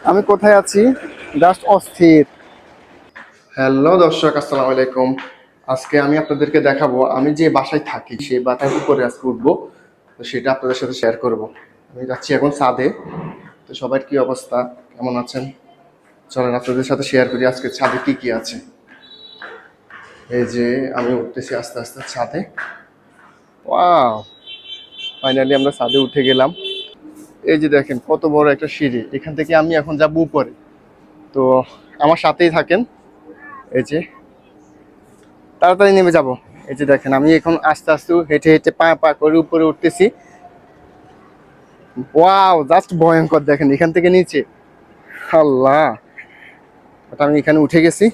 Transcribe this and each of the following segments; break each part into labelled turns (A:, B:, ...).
A: আমি কোথায় আছি জাস্ট অস্থির। হ্যালো দর্শক, আসসালামু আলাইকুম। আজকে আমি আপনাদেরকে দেখাবো আমি যে বাসায় থাকি সেই বাসার উপরে আজকে উঠবো। তো সেটা আপনাদের সাথে শেয়ার করব। আমি যাচ্ছি এখন ছাদে। তো সবার কি অবস্থা, কেমন আছেন? চলেন আপনাদের সাথে শেয়ার করি আজকে ছাদে কি কি আছে। এই যে আমি উঠতেছি আস্তে আস্তে ছাদে। ওয়াও, ফাইনালি আমরা ছাদে উঠে গেলাম। এই যে দেখেন কত বড় একটা সিঁড়ি, এখান থেকে আমি এখন যাবো উপরে। তো আমার সাথেই থাকেন। এই যে তাড়াতাড়ি নেমে যাব। এই যে দেখেন আমি এখন আস্তে আস্তে হেঁটে হেঁটে পা পা করে উপরে উঠতেছি। ওয়াও, জাস্ট ভয়ঙ্কর। দেখেন এখান থেকে নিচে, আল্লাহ, বাট আমি এখানে উঠে গেছি।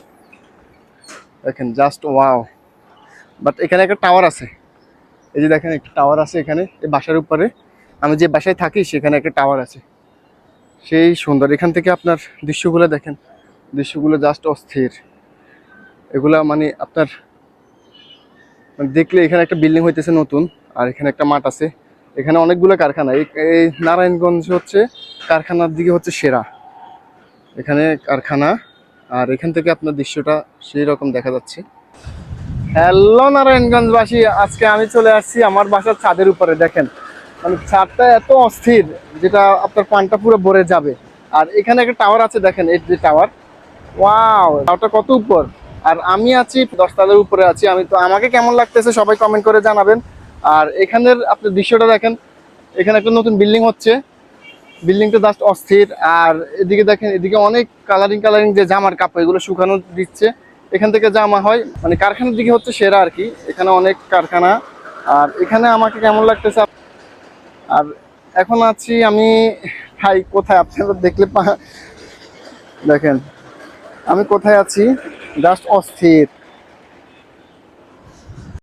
A: দেখেন জাস্ট ওয়াও। বাট এখানে একটা টাওয়ার আছে। এই যে দেখেন একটা টাওয়ার আছে এখানে, এই বাসার উপরে। আমি যে বাসায় থাকি সেখানে একটা টাওয়ার আছে, সেই সুন্দর। এখান থেকে আপনার দৃশ্যগুলো দেখেন, দৃশ্যগুলো জাস্ট অস্থির। এগুলা মানে আপনার দেখলে এখানে একটা বিল্ডিং হইতেছে নতুন, আর এখানে একটা মাঠ আছে। এখানে অনেকগুলো কারখানা। এই নারায়ণগঞ্জ হচ্ছে কারখানার দিকে হচ্ছে সেরা, এখানে কারখানা। আর এখান থেকে আপনার দৃশ্যটা সেই রকম দেখা যাচ্ছে। হ্যালো নারায়ণগঞ্জবাসী, আজকে আমি চলে আসছি আমার বাসার ছাদের উপরে। দেখেন মানে ছাদটা এত অস্থির, যেটা আপনার পানটা পুরো ভরে যাবে। আর এখানে একটা টাওয়ার আছে, দেখেন এই যে টাওয়ার। ওয়াও, টাওয়ারটা কত উপর। আর আমি আছি 10 তলার উপরে আছি আমি। তো আমাকে কেমন লাগতেছে সবাই কমেন্ট করে জানাবেন। আর এখানের আপনি দৃশ্যটা দেখেন, এখানে একটা নতুন বিল্ডিং হচ্ছে, বিল্ডিংটা জাস্ট অস্থির। আর এদিকে দেখেন, এদিকে অনেক কালারিং কালারিং যে জামার কাপড়, এগুলো শুকানো দিচ্ছে। এখান থেকে জামা হয়, মানে কারখানার দিকে হচ্ছে সেরা আর কি। এখানে অনেক কারখানা। আর এখানে আমাকে কেমন লাগতেছে। আর এখন আছি আমি, ভাই কোথায় আপনারা দেখলে দেখেন আমি কোথায় আছি জাস্ট অস্থির।